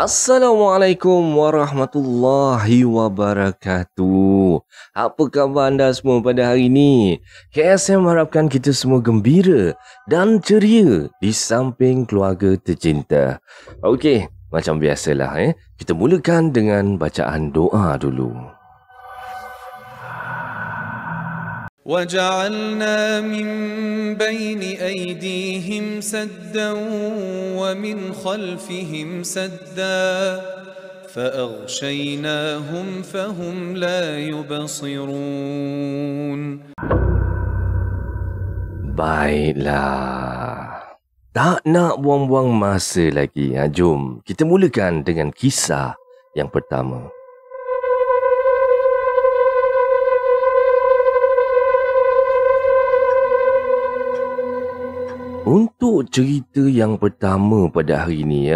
Assalamualaikum warahmatullahi wabarakatuh. Apa khabar anda semua pada hari ini? KSM harapkan kita semua gembira dan ceria di samping keluarga tercinta. Okey, macam biasalah kita mulakan dengan bacaan doa dulu. وَجَعَلْنَا مِنْ بَيْنِ أَيْدِيهِمْ سَدًّا وَمِنْ خَلْفِهِمْ سَدًّا فَأَغْشَيْنَاهُمْ فَهُمْ لَا يُبْصِرُونَ. Baiklah, tak nak buang-buang masa lagi. Jom kita mulakan dengan kisah yang pertama. Untuk cerita yang pertama pada hari ini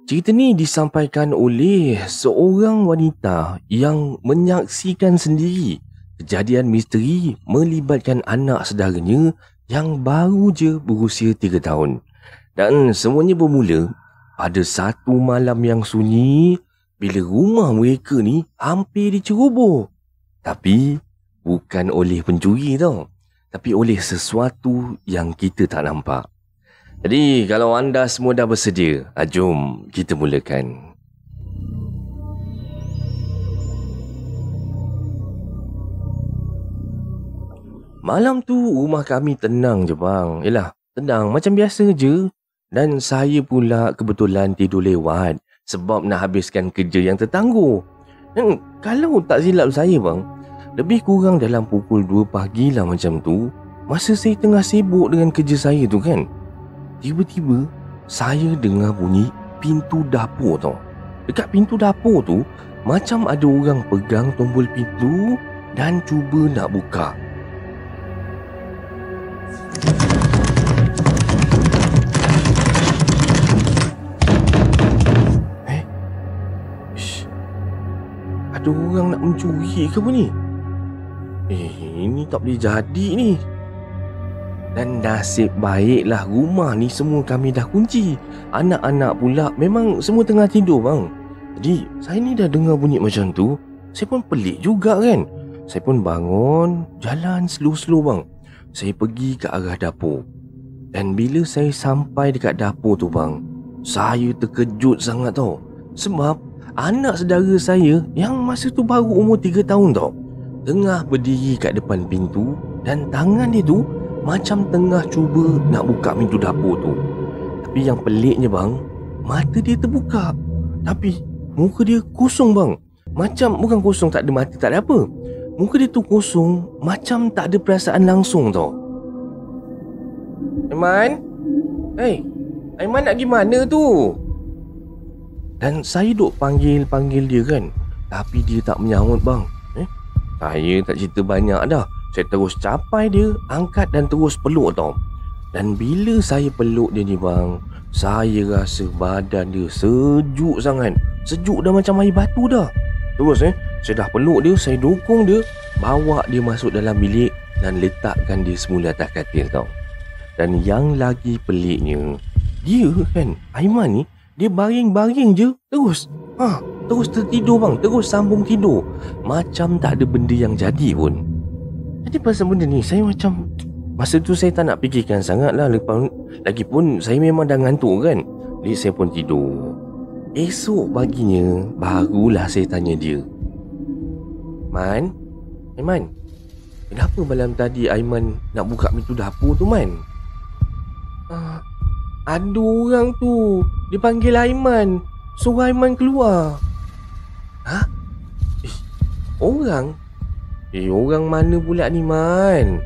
cerita ni disampaikan oleh seorang wanita yang menyaksikan sendiri kejadian misteri melibatkan anak saudaranya yang baru je berusia 3 tahun. Dan semuanya bermula pada satu malam yang sunyi bila rumah mereka ni hampir diceroboh. Tapi bukan oleh pencuri tau, tapi oleh sesuatu yang kita tak nampak. Jadi kalau anda semua dah bersedia, jom kita mulakan. Malam tu rumah kami tenang je bang. Yelah, tenang macam biasa je. Dan saya pula kebetulan tidur lewat sebab nak habiskan kerja yang tertangguh. Dan kalau tak silap saya bang, lebih kurang dalam pukul 2 pagi lah macam tu, masa saya tengah sibuk dengan kerja saya tu kan, tiba-tiba saya dengar bunyi pintu dapur tau. Dekat pintu dapur tu macam ada orang pegang tombol pintu dan cuba nak buka. Ada orang nak mencuri ke apa ni? Ini tak boleh jadi ni. Dan nasib baiklah rumah ni semua kami dah kunci. Anak-anak pula memang semua tengah tidur bang. Jadi saya ni dah dengar bunyi macam tu, saya pun pelik juga kan. Saya pun bangun, jalan slow-slow bang. Saya pergi ke arah dapur. Dan bila saya sampai dekat dapur tu bang, saya terkejut sangat tau. Sebab anak saudara saya yang masa tu baru umur 3 tahun tau, tengah berdiri kat depan pintu dan tangan dia tu macam tengah cuba nak buka pintu dapur tu. Tapi yang peliknya bang, mata dia terbuka, tapi muka dia kosong bang. Macam bukan kosong tak ada mata, tak ada apa. Muka dia tu kosong, macam tak ada perasaan langsung tau. Aiman? Aiman nak pergi mana tu? Dan saya duk panggil dia kan, tapi dia tak menyahut bang. Saya tak cerita banyak dah. Saya terus capai dia, angkat dan terus peluk tau. Dan bila saya peluk dia ni bang, saya rasa badan dia sejuk sangat. Sejuk dah macam air batu dah. Terus saya dah peluk dia, saya dukung dia, bawa dia masuk dalam bilik dan letakkan dia semula atas katil tau. Dan yang lagi peliknya, dia kan, Aiman ni, dia baring-baring je terus. Terus tertidur bang, terus sambung tidur. Macam tak ada benda yang jadi pun. Jadi pasal benda ni, saya macam, masa tu saya tak nak fikirkan sangat lah. Lagipun saya memang dah ngantuk kan. Jadi saya pun tidur. Esok paginya, barulah saya tanya dia, Aiman, kenapa malam tadi Aiman nak buka pintu dapur tu Man? Ada orang tu, dia panggil Aiman, suruh Aiman keluar. Orang? Orang mana pula ni Man?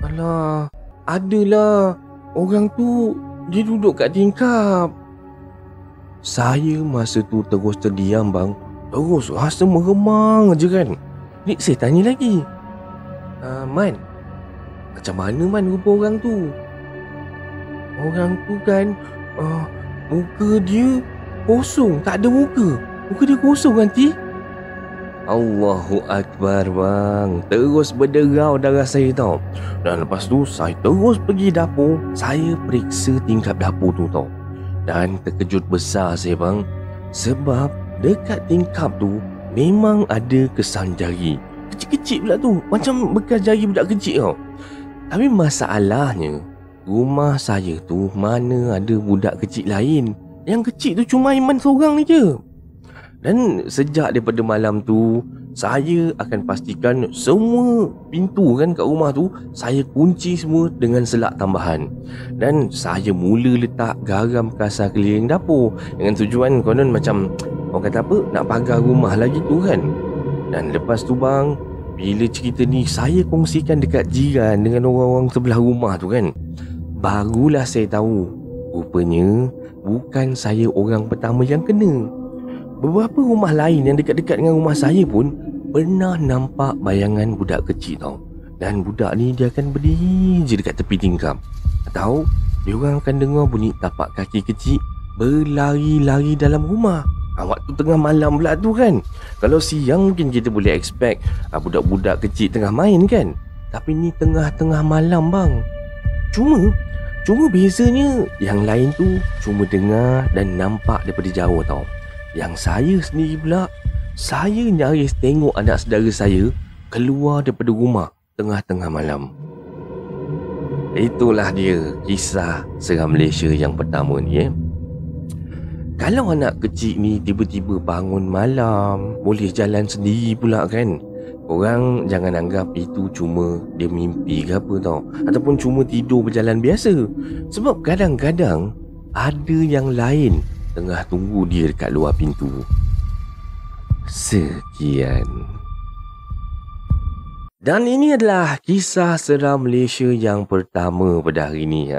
Alah, adalah. Orang tu, dia duduk kat tingkap. Saya masa tu terus terdiam bang. Terus rasa meremang je kan. Ni saya tanya lagi, Man, macam mana Man rupa orang tu? Orang tu kan, muka dia kosong, tak ada muka. Muka dia kosong nanti. Allahu Akbar bang. Terus berderau darah saya tau. Dan lepas tu saya terus pergi dapur. Saya periksa tingkap dapur tu tau. Dan terkejut besar saya bang. Sebab dekat tingkap tu memang ada kesan jari. Kecil-kecil pula tu, macam bekas jari budak kecil tau. Tapi masalahnya, rumah saya tu mana ada budak kecil lain. Yang kecil tu cuma Aiman seorang ni je. Dan sejak daripada malam tu, saya akan pastikan semua pintu kan kat rumah tu saya kunci semua dengan selak tambahan. Dan saya mula letak garam kasar keliling dapur dengan tujuan konon macam orang kata apa, nak pagar rumah lagi tu kan. Dan lepas tu bang, bila cerita ni saya kongsikan dekat jiran dengan orang-orang sebelah rumah tu kan, barulah saya tahu rupanya bukan saya orang pertama yang kena. Beberapa rumah lain yang dekat-dekat dengan rumah saya pun pernah nampak bayangan budak kecil tau. Dan budak ni dia akan berdiri je dekat tepi tingkap. Atau diorang akan dengar bunyi tapak kaki kecil berlari-lari dalam rumah. Waktu tengah malam pula tu kan. Kalau siang mungkin kita boleh expect budak-budak kecil tengah main kan. Tapi ni tengah-tengah malam bang. Cuma bezanya yang lain tu cuma dengar dan nampak daripada jauh tau. Yang saya sendiri pula, saya nyaris tengok anak saudara saya keluar daripada rumah tengah-tengah malam. Itulah dia kisah seram Malaysia yang pertama ni. Kalau anak kecil ni tiba-tiba bangun malam, boleh jalan sendiri pula kan, korang jangan anggap itu cuma dia mimpi ke apa tau, ataupun cuma tidur berjalan biasa. Sebab kadang-kadang ada yang lain tengah tunggu dia dekat luar pintu. Sekian. Dan ini adalah kisah seram Malaysia yang pertama pada hari ini.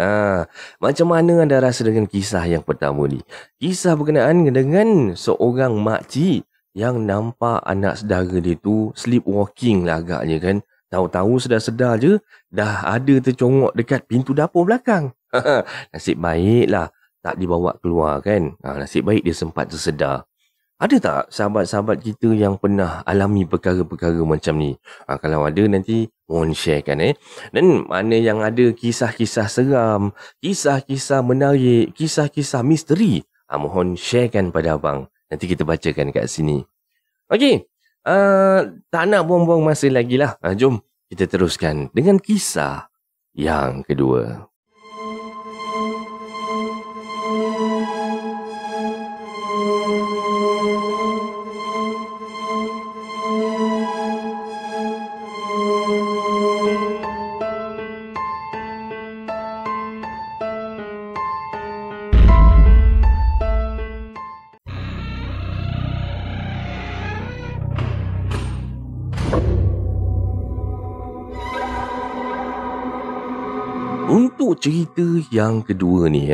Macam mana anda rasa dengan kisah yang pertama ni? Kisah berkenaan dengan seorang makcik yang nampak anak saudara dia tu sleepwalking lah agaknya kan. Tahu-tahu sedar-sedar je dah ada tercongok dekat pintu dapur belakang. Nasib baiklah tak dibawa keluar kan. Nasib baik dia sempat tersedar. Ada tak sahabat-sahabat kita yang pernah alami perkara-perkara macam ni? Kalau ada nanti mohon sharekan Dan mana yang ada kisah-kisah seram, kisah-kisah menarik, kisah-kisah misteri, mohon sharekan pada abang. Nanti kita bacakan kat sini. Okey, tak nak buang-buang masa lagi lah. Jom kita teruskan dengan kisah yang kedua. Untuk cerita yang kedua ni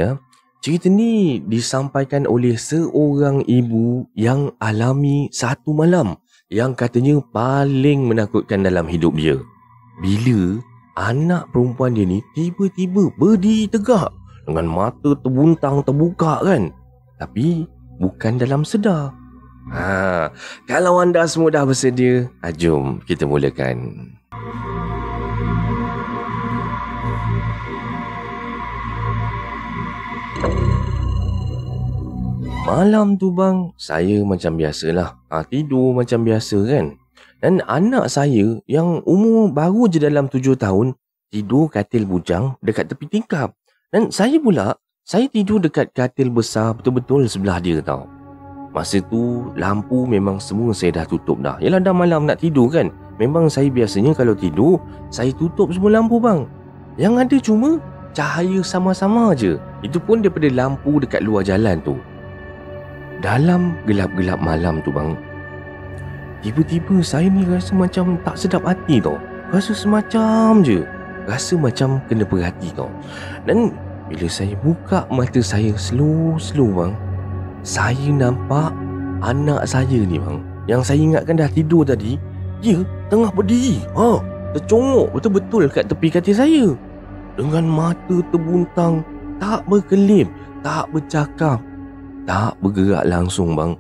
cerita ni disampaikan oleh seorang ibu yang alami satu malam yang katanya paling menakutkan dalam hidup dia. Bila anak perempuan dia ni tiba-tiba berdiri tegak dengan mata terbuntang terbuka kan. Tapi bukan dalam sedar. Kalau anda semua dah bersedia, jom kita mulakan. Malam tu bang, saya macam biasalah, tidur macam biasa kan. Dan anak saya yang umur baru je dalam 7 tahun, tidur katil bujang dekat tepi tingkap. Dan saya pula, saya tidur dekat katil besar betul-betul sebelah dia tau. Masa tu, lampu memang semua saya dah tutup dah. Yalah dah malam nak tidur kan. Memang saya biasanya kalau tidur, saya tutup semua lampu bang. Yang ada cuma cahaya sama-sama je. Itu pun daripada lampu dekat luar jalan tu. Dalam gelap-gelap malam tu bang, tiba-tiba saya ni rasa macam tak sedap hati tau. Rasa semacam je, rasa macam kena perhati tau. Dan bila saya buka mata saya slow-slow bang, saya nampak anak saya ni bang, yang saya ingatkan dah tidur tadi, dia tengah berdiri tercongok betul-betul kat tepi katil saya. Dengan mata terbuntang, tak berkelip, tak bercakap, tak bergerak langsung bang.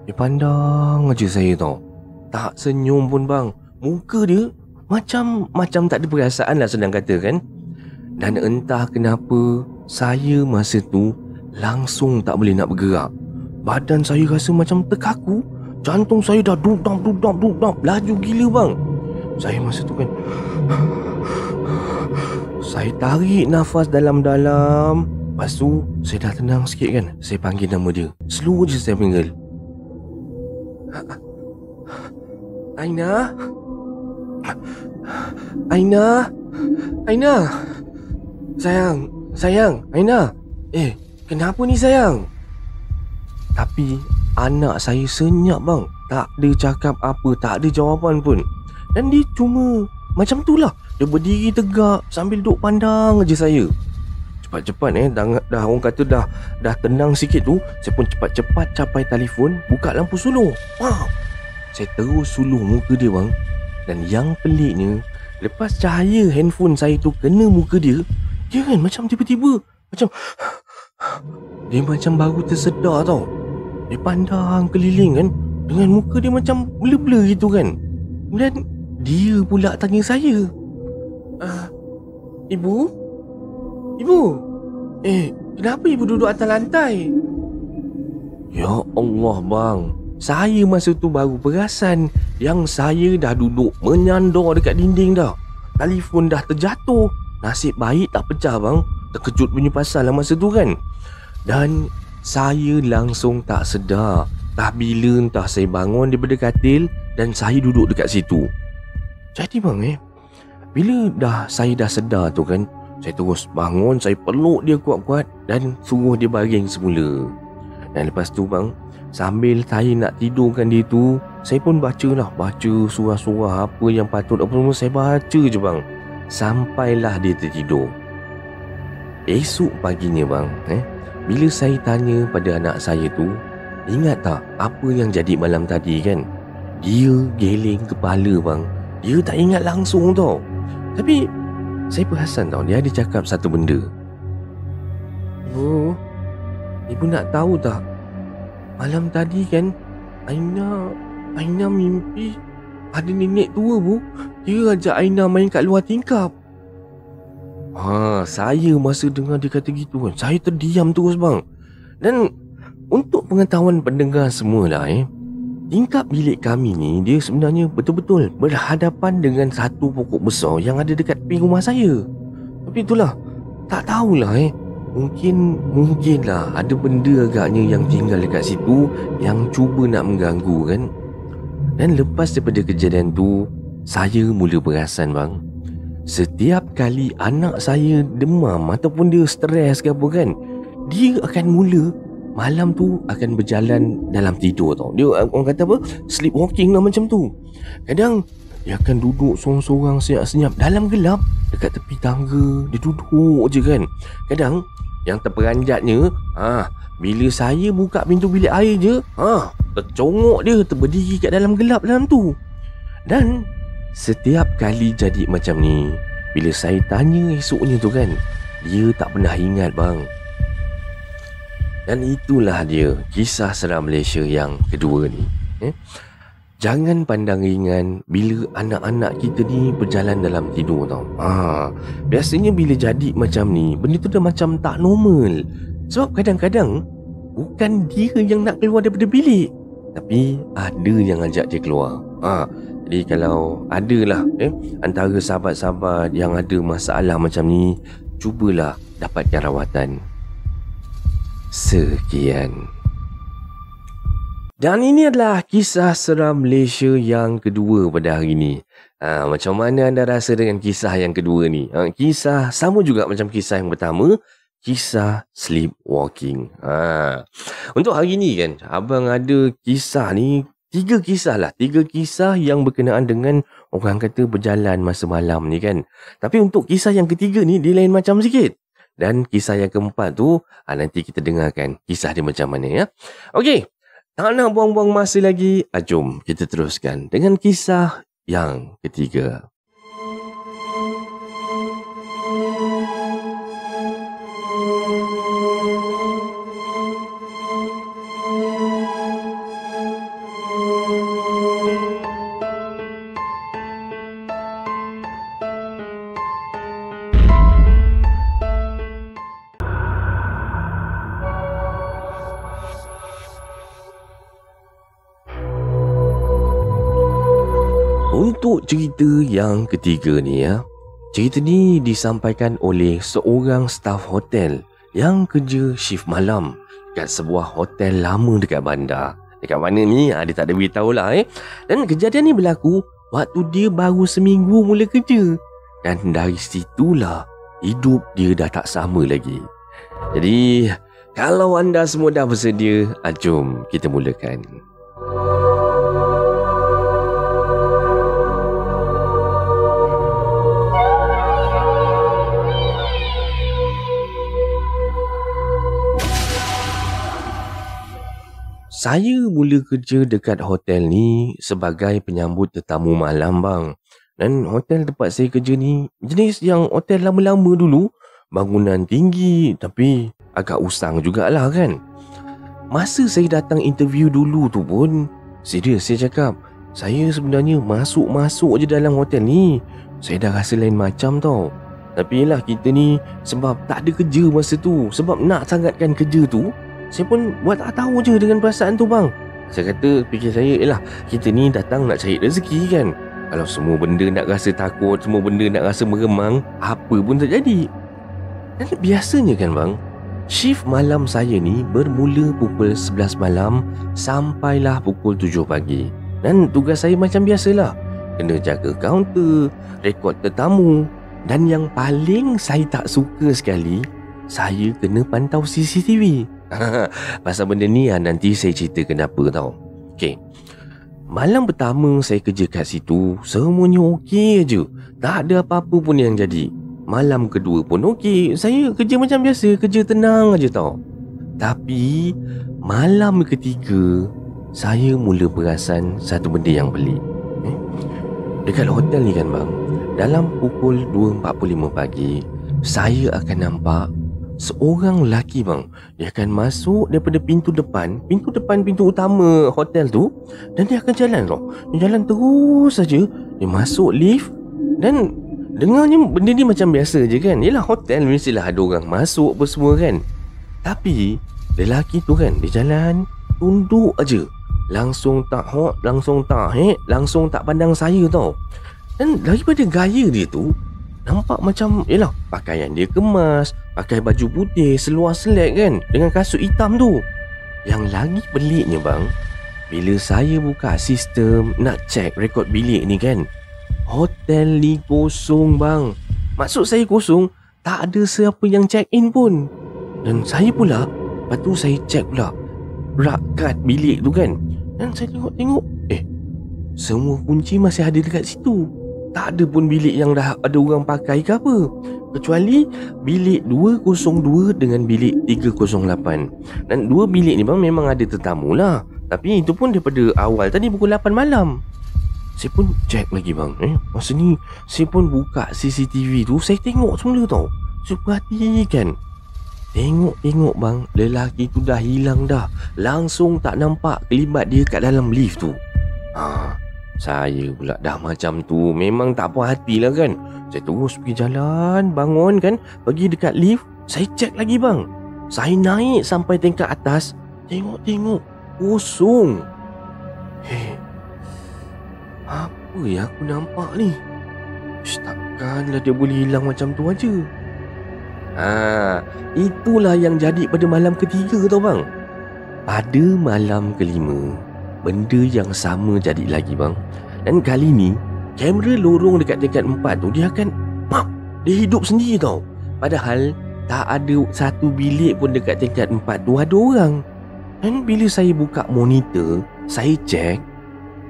Dia pandang aja saya tau. Tak senyum pun bang. Muka dia macam tak ada perasaan lah senang kata kan. Dan entah kenapa saya masa tu langsung tak boleh nak bergerak. badan saya rasa macam terkaku. Jantung saya dah dudap, laju gila bang. Saya masa tu kan, saya tarik nafas dalam-dalam. Lepas tu saya dah tenang sikit kan. Saya panggil nama dia. Slow je saya panggil. Aina. Aina. Aina. Sayang, Aina. Kenapa ni sayang? Tapi anak saya senyap bang. Tak ada cakap apa, tak ada jawapan pun. Dan dia cuma macam tu lah. Dia berdiri tegak sambil duk pandang aja saya. Cepat-cepat dah orang kata dah tenang sikit tu, saya pun cepat-cepat capai telefon, buka lampu suluh. Saya terus suluh muka dia bang. Dan yang peliknya, lepas cahaya handphone saya tu kena muka dia, dia kan macam tiba-tiba dia macam baru tersedar tau. Dia pandang keliling kan, dengan muka dia macam blur-blur gitu kan. Dan dia pula tanya saya, Ibu? Kenapa ibu duduk atas lantai? Ya Allah bang, saya masa tu baru perasan yang saya dah duduk menyandar dekat dinding dah. Telefon dah terjatuh. Nasib baik tak pecah bang. Terkejut punya pasal lah masa tu kan. Dan saya langsung tak sedar. Tak bila entah saya bangun daripada katil dan saya duduk dekat situ. Jadi bang bila saya dah sedar tu kan, saya terus bangun, saya peluk dia kuat-kuat dan suruh dia baring semula. Dan lepas tu bang, sambil saya nak tidurkan dia tu, saya pun baca surah-surah apa yang patut apa semua saya baca je bang. Sampailah dia tertidur. Esok paginya bang, bila saya tanya pada anak saya tu, ingat tak apa yang jadi malam tadi kan? Dia geleng kepala bang. Dia tak ingat langsung tau. Tapi saya perasan tau, dia ada cakap satu benda. Ibu nak tahu tak? Malam tadi kan Aina mimpi ada nenek tua bu. Dia ajak Aina main kat luar tingkap. Saya masa dengar dia kata gitu kan, saya terdiam terus bang. Dan untuk pengetahuan pendengar semualah tingkap bilik kami ni dia sebenarnya betul-betul berhadapan dengan satu pokok besar yang ada dekat tepi rumah saya. Tapi itulah, tak tahulah Mungkinlah ada benda agaknya yang tinggal dekat situ yang cuba nak mengganggu kan. Dan lepas daripada kejadian tu, saya mula perasan bang, setiap kali anak saya demam ataupun dia stres ke apa kan, dia akan mula malam tu akan berjalan dalam tidur tau. Dia orang kata apa, sleepwalking lah macam tu. Kadang dia akan duduk sorang-sorang senyap-senyap dalam gelap dekat tepi tangga. Dia duduk je kan. Kadang yang terperanjatnya, bila saya buka pintu bilik air je, tercongok dia terberdiri kat dalam gelap dalam tu. Dan setiap kali jadi macam ni, bila saya tanya esoknya tu kan, dia tak pernah ingat bang. Dan itulah dia kisah seram Malaysia yang kedua ni. Jangan pandang ringan bila anak-anak kita ni berjalan dalam tidur tau. Biasanya bila jadi macam ni, benda tu dah macam tak normal. Sebab kadang-kadang bukan dia yang nak keluar daripada bilik, tapi ada yang ajak dia keluar. Jadi kalau adalah antara sahabat-sahabat yang ada masalah macam ni, cubalah dapatkan rawatan. Sekian. Dan ini adalah kisah seram Malaysia yang kedua pada hari ini. Macam mana anda rasa dengan kisah yang kedua ni? Kisah sama juga macam kisah yang pertama, kisah sleepwalking. Untuk hari ni kan, abang ada kisah ni, 3 kisah yang berkenaan dengan orang kata berjalan masa malam ni kan. Tapi untuk kisah yang ketiga ni, dia lain macam sikit. Dan kisah yang keempat tu, nanti kita dengarkan kisah dia macam mana ya. Okey. Tak nak buang-buang masa lagi, jom kita teruskan dengan kisah yang ketiga. untuk cerita yang ketiga ni ya. Cerita ni disampaikan oleh seorang staf hotel yang kerja shift malam kat sebuah hotel lama dekat bandar. Dekat mana ni? Dia tak ada beritahu lah Dan kejadian ni berlaku waktu dia baru seminggu mula kerja. Dan dari situlah hidup dia dah tak sama lagi. Jadi, kalau anda semua dah bersedia, jom kita mulakan. Saya mula kerja dekat hotel ni sebagai penyambut tetamu malam bang. Dan hotel tempat saya kerja ni jenis yang hotel lama-lama dulu. Bangunan tinggi tapi agak usang jugalah kan. Masa saya datang interview dulu tu pun, serius saya cakap, saya sebenarnya masuk-masuk je dalam hotel ni. Saya dah rasa lain macam tau. Tapi yelah kita ni sebab tak ada kerja masa tu, sebab nak sangatkan kerja tu, saya pun buat tak tahu je dengan perasaan tu bang. Saya kata, fikir saya, kita ni datang nak cari rezeki kan. Kalau semua benda nak rasa takut, semua benda nak rasa meremang, apa pun tak jadi. Dan biasanya kan bang, shift malam saya ni bermula pukul 11 malam sampailah pukul 7 pagi. Dan tugas saya macam biasalah, kena jaga kaunter, rekod tetamu. Dan yang paling saya tak suka sekali, saya kena pantau CCTV. Pasal benda ni nanti saya cerita kenapa tau. Okay, malam pertama saya kerja kat situ, semuanya okey je, tak ada apa-apa pun yang jadi. Malam kedua pun okey, saya kerja macam biasa, kerja tenang aja tau. Tapi malam ketiga, saya mula perasan satu benda yang pelik. Dekat hotel ni kan bang, dalam pukul 2.45 pagi, saya akan nampak seorang lelaki bang. Dia akan masuk daripada pintu utama hotel tu. Dan dia akan jalan tau. Dia jalan terus saja. Dia masuk lift. Dan dengarnya benda ni macam biasa je kan. Yelah hotel mestilah ada orang masuk apa semua kan. Tapi lelaki tu kan, dia jalan tunduk aja. Langsung tak hot, langsung tak head, langsung tak pandang saya tau. Dan daripada gaya dia tu, nampak macam, pakaian dia kemas, pakai baju putih, seluar selek kan, dengan kasut hitam tu. Yang lagi peliknya bang, bila saya buka sistem nak cek rekod bilik ni kan, hotel ni kosong bang. Maksud saya kosong, tak ada siapa yang check in pun. Dan saya pula, lepas tu saya cek pula rak kad bilik tu kan. Dan saya tengok, semua kunci masih ada dekat situ. Tak ada pun bilik yang dah ada orang pakai ke apa, kecuali bilik 202 dengan bilik 308. Dan dua bilik ni bang memang ada tetamu lah, tapi itu pun daripada awal tadi pukul 8 malam. Saya pun cek lagi bang. Masa ni saya pun buka CCTV tu, saya tengok semula tau. Saya perhatikan, tengok bang, lelaki tu dah hilang dah. Langsung tak nampak kelibat dia kat dalam lift tu. Saya pula dah macam tu, memang tak puas hati lah kan. Saya terus pergi jalan, bangun kan, pergi dekat lift. Saya cek lagi bang. Saya naik sampai tingkat atas, tengok kosong. Apa yang aku nampak ni? Takkanlah dia boleh hilang macam tu aja. Itulah yang jadi pada malam ketiga tau bang. Pada malam kelima, benda yang sama jadi lagi bang. Dan kali ni, kamera lorong dekat tingkat 4 tu, dia akan dia hidup sendiri tau. Padahal tak ada satu bilik pun dekat tingkat 4 tu ada orang. Dan bila saya buka monitor, saya cek,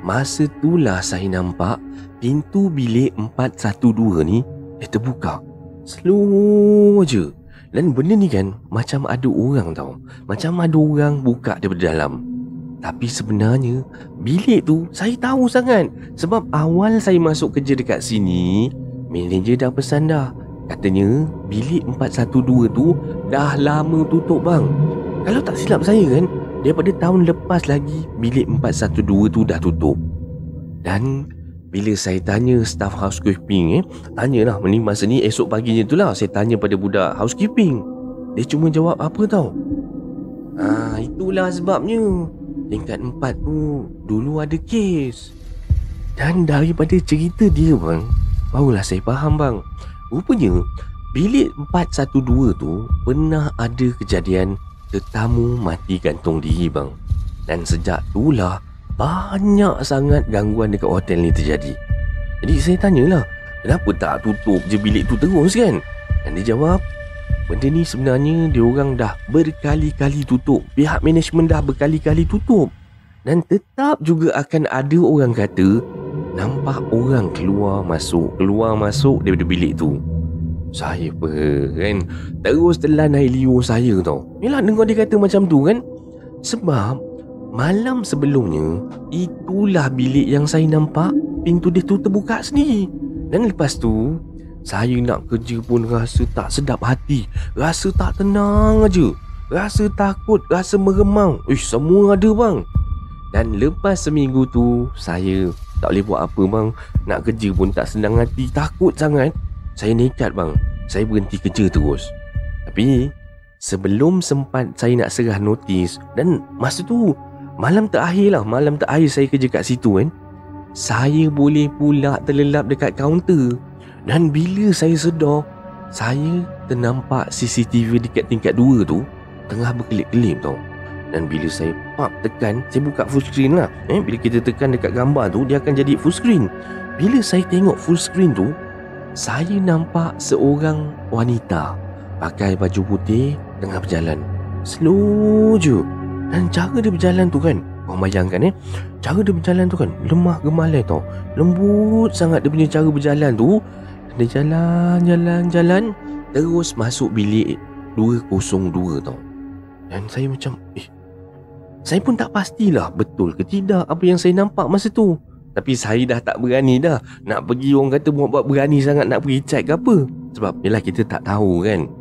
masa itulah saya nampak pintu bilik 412 ni dia terbuka. Slow je. Dan benda ni kan macam ada orang tau, macam ada orang buka daripada dalam. Tapi sebenarnya bilik tu saya tahu sangat, sebab awal saya masuk kerja dekat sini, manager dah pesan dah. Katanya bilik 412 tu dah lama tutup bang. Kalau tak silap saya kan, daripada tahun lepas lagi bilik 412 tu dah tutup. Dan bila saya tanya staff housekeeping, tanyalah masa ni esok paginya tu lah, saya tanya pada budak housekeeping. Dia cuma jawab apa tau, itulah sebabnya tingkat 4 tu dulu ada kes. Dan daripada cerita dia bang, barulah saya faham bang. Rupanya bilik 412 tu pernah ada kejadian tetamu mati gantung diri bang. Dan sejak itulah banyak sangat gangguan dekat hotel ni terjadi. Jadi saya tanyalah, kenapa tak tutup je bilik tu terus kan? Dan dia jawab, benda ni sebenarnya diorang dah berkali-kali tutup. Pihak management dah berkali-kali tutup. Dan tetap juga akan ada orang kata nampak orang keluar masuk daripada bilik tu. Saya pun kan terus telan air liur saya tau. Yelah, dengar dia kata macam tu kan. Sebab malam sebelumnya itulah bilik yang saya nampak pintu dia tu terbuka sendiri. Dan lepas tu saya nak kerja pun rasa tak sedap hati, rasa tak tenang aja, rasa takut, rasa meremang. Semua ada bang. Dan lepas seminggu tu saya tak boleh buat apa bang. Nak kerja pun tak senang hati, takut sangat. Saya nekat bang, saya berhenti kerja terus. Tapi sebelum sempat saya nak serah notis, dan masa tu malam terakhir saya kerja kat situ kan, saya boleh pula terlelap dekat kaunter. Dan bila saya sedar, saya ternampak CCTV dekat tingkat 2 tu tengah berkelip-kelip tau. Dan bila saya tekan, saya buka full screen lah. Bila kita tekan dekat gambar tu, dia akan jadi full screen. Bila saya tengok full screen tu, saya nampak seorang wanita pakai baju putih tengah berjalan slow je. Dan cara dia berjalan tu kan, korang bayangkan cara dia berjalan tu kan lemah gemalai tau. Lembut sangat dia punya cara berjalan tu. Dia jalan terus masuk bilik 202 tau. Dan saya macam saya pun tak pastilah betul ke tidak apa yang saya nampak masa tu. Tapi saya dah tak berani dah nak pergi, orang kata buat berani sangat nak pergi check ke apa. Sebab yelah, kita tak tahu kan.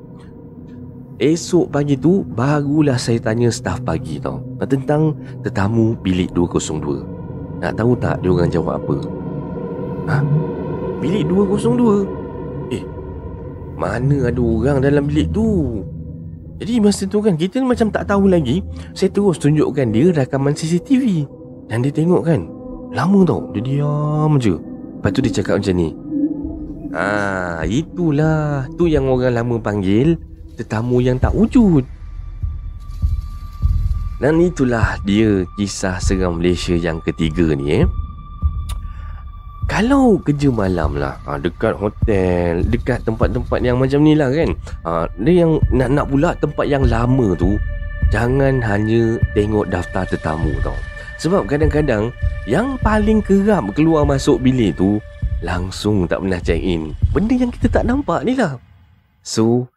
Esok pagi tu barulah saya tanya staf pagi tau tentang tetamu bilik 202. Nak tahu tak dia orang jawab apa? Bilik 202? Mana ada orang dalam bilik tu? Jadi masa tu kan kita macam tak tahu lagi. Saya terus tunjukkan dia rakaman CCTV. Dan dia tengok kan, lama tau, dia diam je. Lepas tu dia cakap macam ni, itulah tu yang orang lama panggil tetamu yang tak wujud. Dan itulah dia kisah seram Malaysia yang ketiga ni. Kalau kerja malam lah, dekat hotel, dekat tempat-tempat yang macam ni lah kan, dia yang nak pula tempat yang lama tu, jangan hanya tengok daftar tetamu tau. Sebab kadang-kadang yang paling kerap keluar masuk bilik tu langsung tak pernah check in. Benda yang kita tak nampak ni lah. So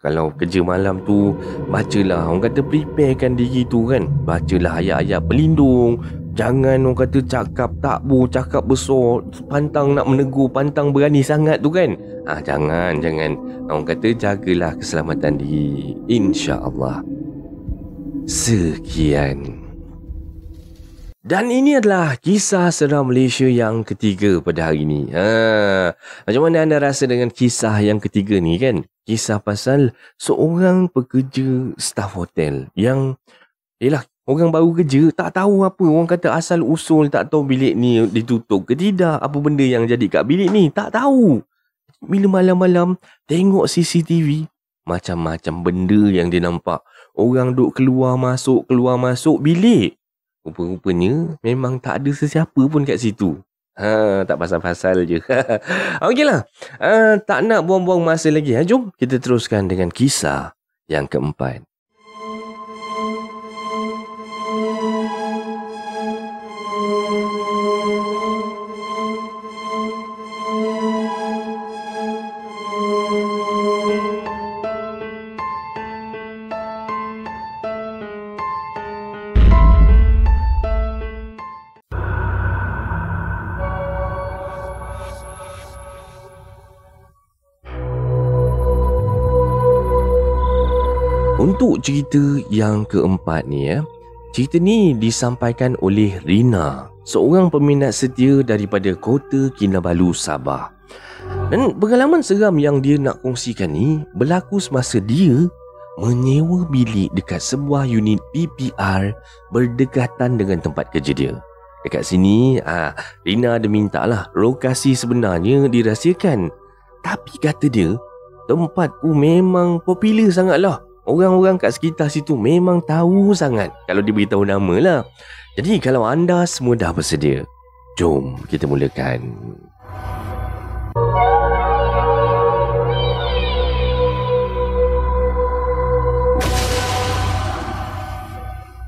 kalau kerja malam tu, bacalah, orang kata preparekan diri tu kan. Bacalah ayat-ayat pelindung. Jangan orang kata cakap takbur, cakap besar, pantang nak menegur, pantang berani sangat tu kan. Jangan. Orang kata jagalah keselamatan diri, insya-Allah. Sekian. Dan ini adalah kisah seram Malaysia yang ketiga pada hari ini. Macam mana anda rasa dengan kisah yang ketiga ni kan? Kisah pasal seorang pekerja staf hotel yang orang baru kerja, tak tahu apa. Orang kata asal usul tak tahu bilik ni ditutup ke tidak, apa benda yang jadi kat bilik ni, tak tahu. Bila malam-malam tengok CCTV, macam-macam benda yang dia nampak. Orang duk keluar masuk bilik. Rupa-rupanya memang tak ada sesiapa pun kat situ. Tak pasal-pasal je. Okeylah. Tak nak buang-buang masa lagi. Jom kita teruskan dengan kisah yang keempat. Untuk cerita yang keempat ni cerita ni disampaikan oleh Rina, seorang peminat setia daripada Kota Kinabalu, Sabah. Dan pengalaman seram yang dia nak kongsikan ni berlaku semasa dia menyewa bilik dekat sebuah unit PPR berdekatan dengan tempat kerja dia. dekat sini Rina ada minta lah lokasi sebenarnya dirahsiakan. Tapi kata dia, tempat tu memang popular sangat lah. Orang-orang kat sekitar situ memang tahu sangat kalau dia beritahu nama lah. Jadi kalau anda semua dah bersedia, jom kita mulakan.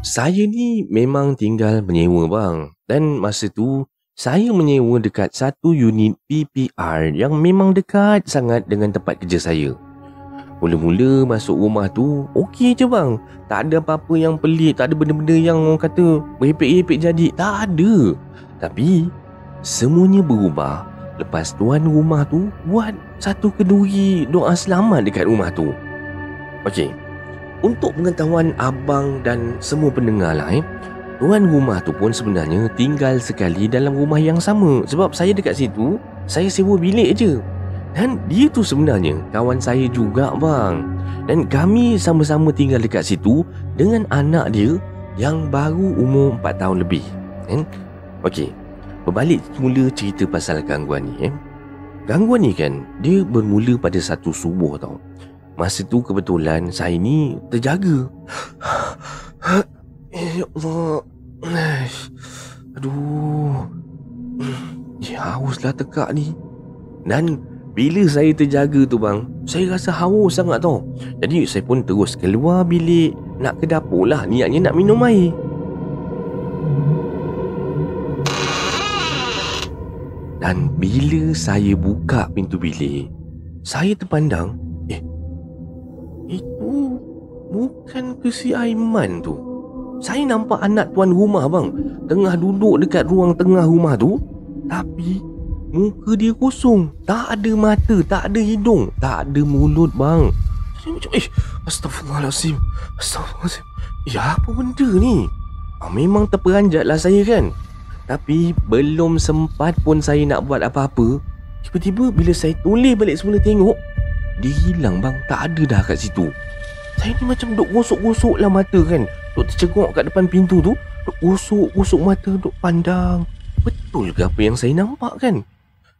Saya ni memang tinggal menyewa bang. Dan masa tu saya menyewa dekat satu unit PPR yang memang dekat sangat dengan tempat kerja saya. Mula-mula masuk rumah tu okey je bang. Tak ada apa-apa yang pelik, tak ada benda-benda yang orang kata berhepek-hepek jadi, tak ada. Tapi semuanya berubah lepas tuan rumah tu buat satu kenduri doa selamat dekat rumah tu. Okey. Untuk pengetahuan abang dan semua pendengar lah tuan rumah tu pun sebenarnya tinggal sekali dalam rumah yang sama. Sebab saya dekat situ, saya sewa bilik je. Dan dia tu sebenarnya kawan saya juga bang. Dan kami sama-sama tinggal dekat situ dengan anak dia yang baru umur 4 tahun lebih. Okey, berbalik semula cerita pasal gangguan ni. Gangguan ni kan, dia bermula pada satu subuh tau. Masa tu kebetulan saya ni terjaga. Ya Allah. Aduh. Hauslah tekak ni. Dan bila saya terjaga tu bang, saya rasa haus sangat tau. Jadi saya pun terus keluar bilik, nak ke dapur lah, niatnya nak minum air. Dan bila saya buka pintu bilik, saya terpandang, itu bukan ke si Aiman tu. Saya nampak anak tuan rumah bang, tengah duduk dekat ruang tengah rumah tu. Tapi muka dia kosong. Tak ada mata, tak ada hidung, tak ada mulut bang. Saya macam Astagfirullahaladzim. Astagfirullahaladzim. Apa benda ni? Memang terperanjat lah saya kan. Tapi belum sempat pun saya nak buat apa-apa, tiba-tiba bila saya toleh balik semula tengok, dia hilang bang. Tak ada dah kat situ. Saya ni macam duk gosok-gosok lah mata kan, duk tercengok kat depan pintu tu, duk gosok-gosok mata, duk pandang. Betul ke apa yang saya nampak kan?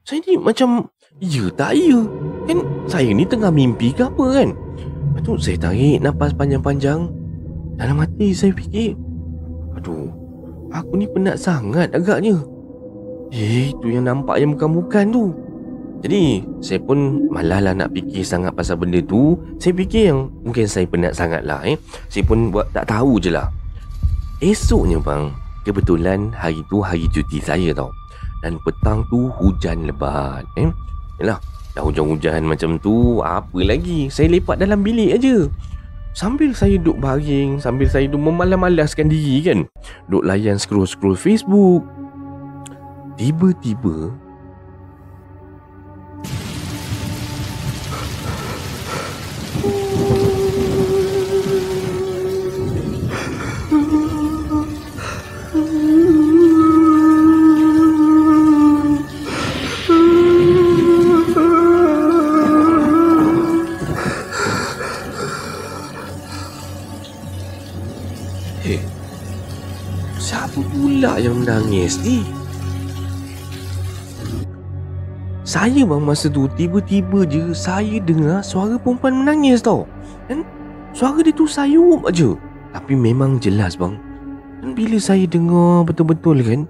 Saya ni macam ya tak ya kan, saya ni tengah mimpi ke apa kan? Lepas tu saya tarik nafas panjang-panjang. Dalam hati saya fikir, aduh, aku ni penat sangat agaknya. Itu yang nampak yang bukan-bukan tu. Jadi saya pun malah lah nak fikir sangat pasal benda tu. Saya fikir yang mungkin saya penat sangat lah. Saya pun buat tak tahu je lah. Esoknya bang, kebetulan hari tu hari cuti saya tau. Dan petang tu hujan lebat. Yalah, dah hujan-hujan macam tu, apa lagi, saya lepak dalam bilik aja. Sambil saya duduk baring, sambil saya duduk memalas-malaskan diri kan, duduk layan scroll-scroll Facebook, tiba-tiba siapa pula yang menangis ni? Saya bang masa tu tiba-tiba je saya dengar suara perempuan menangis tau. Dan suara dia tu sayup aja, tapi memang jelas bang. Dan bila saya dengar betul-betul kan,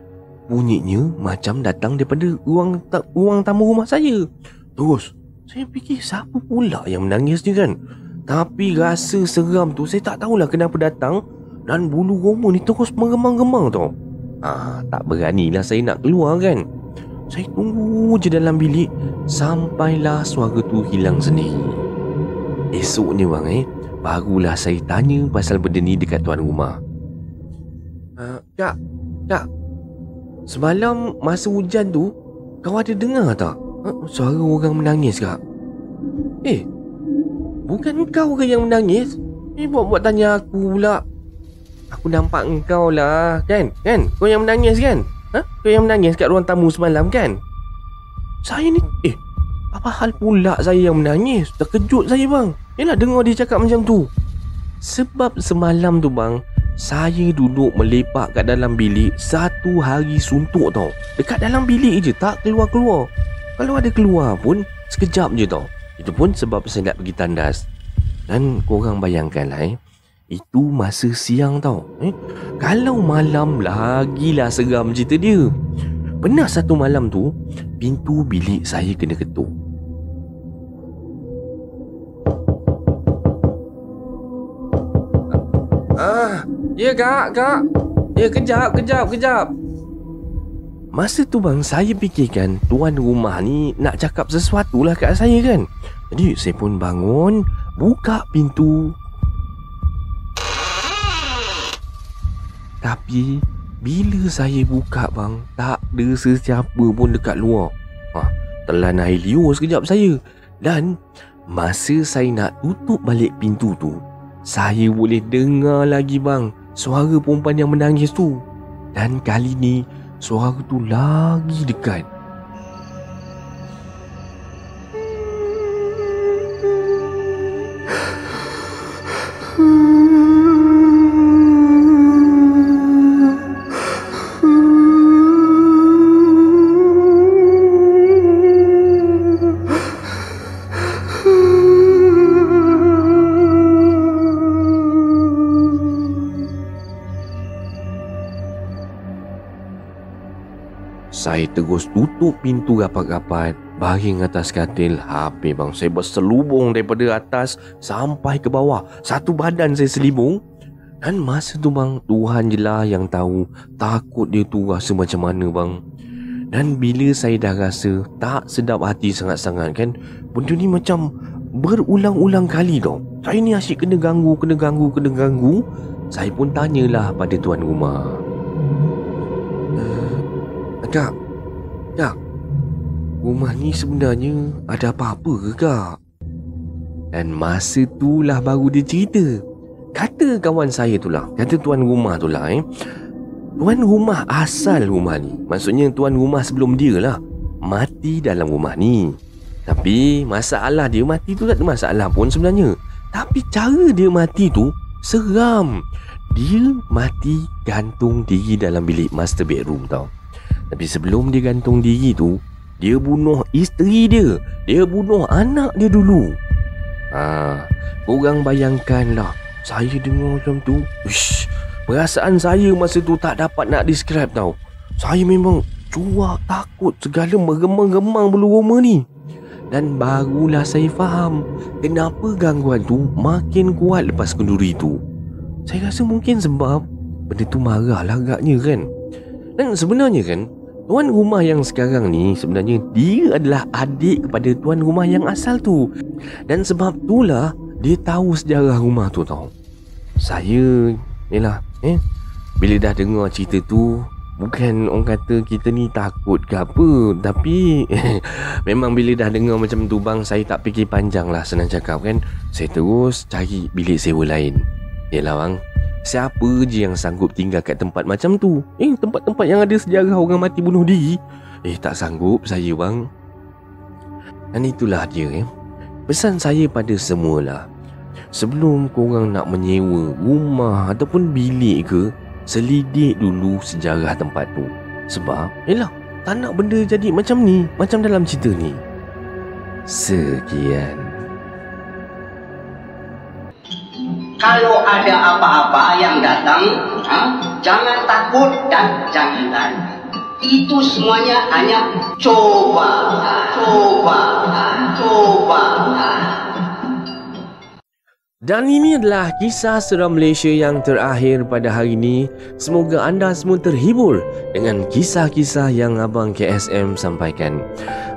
bunyinya macam datang daripada ruang tamu rumah saya. Terus saya fikir siapa pula yang menangis ni kan. Tapi rasa seram tu saya tak tahulah kenapa datang. Dan bulu roma ni terus meremang-remang tau. Tak beranilah saya nak keluar kan. Saya tunggu je dalam bilik sampailah suara tu hilang sendiri. Esoknya bang barulah saya tanya pasal benda ni dekat tuan rumah. Kak, semalam masa hujan tu kau ada dengar tak suara orang menangis kak? Bukan kau ke yang menangis? Buat tanya aku pula. Aku nampak engkau lah kan? Kau yang menangis kan? Kau yang menangis kat ruang tamu semalam kan? Saya ni apa hal pula saya yang menangis? Terkejut saya bang. Yelah dengar dia cakap macam tu. Sebab semalam tu bang, saya duduk melepak kat dalam bilik 1 hari suntuk tau. Dekat dalam bilik je, tak keluar-keluar. Kalau ada keluar pun sekejap je tau. Itu pun sebab saya nak pergi tandas. Dan korang bayangkanlah itu masa siang tau. Kalau malam lagilah seram cerita dia. Pernah satu malam tu, pintu bilik saya kena ketuk. Ya kak. Ya kejap. Masa tu bang, saya fikirkan tuan rumah ni nak cakap sesuatu lah kat saya kan. Jadi saya pun bangun, buka pintu. Tapi bila saya buka bang, tak ada sesiapa pun dekat luar. Telan air liur sekejap saya. Dan masa saya nak tutup balik pintu tu, saya boleh dengar lagi bang suara perempuan yang menangis tu. Dan kali ni suara tu lagi dekat. Saya terus tutup pintu rapat-rapat, baring atas katil. Habis bang, saya berselubung daripada atas sampai ke bawah. Satu badan saya selibung. Dan masa tu bang, Tuhan je lah yang tahu takut dia tu rasa macam mana bang. Dan bila saya dah rasa tak sedap hati sangat-sangat kan, benda ni macam berulang-ulang kali tau. Saya ni asyik kena ganggu. Saya pun tanyalah pada tuan rumah. Kak, rumah ni sebenarnya ada apa-apa ke kak? Dan masa tu lah baru dia cerita. Kata kawan saya tu lah, kata tuan rumah tu lah tuan rumah asal rumah ni, maksudnya tuan rumah sebelum dia lah, mati dalam rumah ni. Tapi masalah dia mati tu tak ada masalah pun sebenarnya. Tapi cara dia mati tu seram. Dia mati gantung diri dalam bilik master bedroom tau. Tapi sebelum dia gantung diri tu, dia bunuh isteri dia. Dia bunuh anak dia dulu. Korang bayangkanlah, saya dengar macam tu, perasaan saya masa tu tak dapat nak describe tau. Saya memang cuak, takut, segala meremang-remang bulu roma ni. Dan barulah saya faham kenapa gangguan tu makin kuat lepas kenduri tu. Saya rasa mungkin sebab benda tu marah lah agaknya kan. Dan sebenarnya kan, tuan rumah yang sekarang ni sebenarnya dia adalah adik kepada tuan rumah yang asal tu. Dan sebab itulah dia tahu sejarah rumah tu tau. Saya yelah, bila dah dengar cerita tu, bukan orang kata kita ni takut ke apa, tapi memang bila dah dengar macam tu bang, saya tak fikir panjang lah, senang cakap kan. Saya terus cari bilik sewa lain. Yelah bang, siapa je yang sanggup tinggal kat tempat macam tu? Tempat-tempat yang ada sejarah orang mati bunuh diri. Tak sanggup saya bang. Dan itulah dia pesan saya pada semualah. Sebelum korang nak menyewa rumah ataupun bilik ke, selidik dulu sejarah tempat tu. Sebab tak nak benda jadi macam ni, macam dalam cerita ni. Sekian. Kalau ada apa-apa yang datang, jangan takut dan jangan lari. Itu semuanya hanya coba. Dan ini adalah kisah seram Malaysia yang terakhir pada hari ini. Semoga anda semua terhibur dengan kisah-kisah yang Abang KSM sampaikan.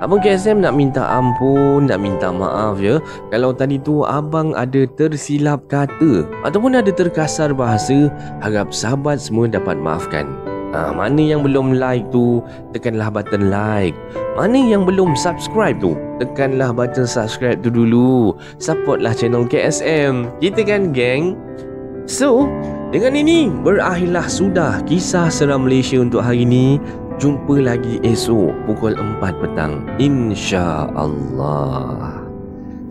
Abang KSM nak minta ampun, nak minta maaf ya, kalau tadi tu abang ada tersilap kata ataupun ada terkasar bahasa. Harap sahabat semua dapat maafkan. Mana yang belum like tu, tekanlah button like. Mana yang belum subscribe tu, tekanlah button subscribe tu dulu. Supportlah channel KSM. Kita kan geng. So, dengan ini berakhirlah sudah kisah seram Malaysia untuk hari ini. Jumpa lagi esok pukul 4 petang, insya-Allah.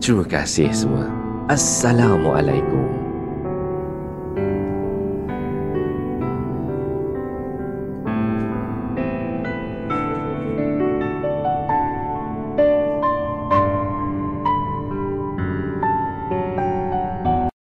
Terima kasih semua. Assalamualaikum.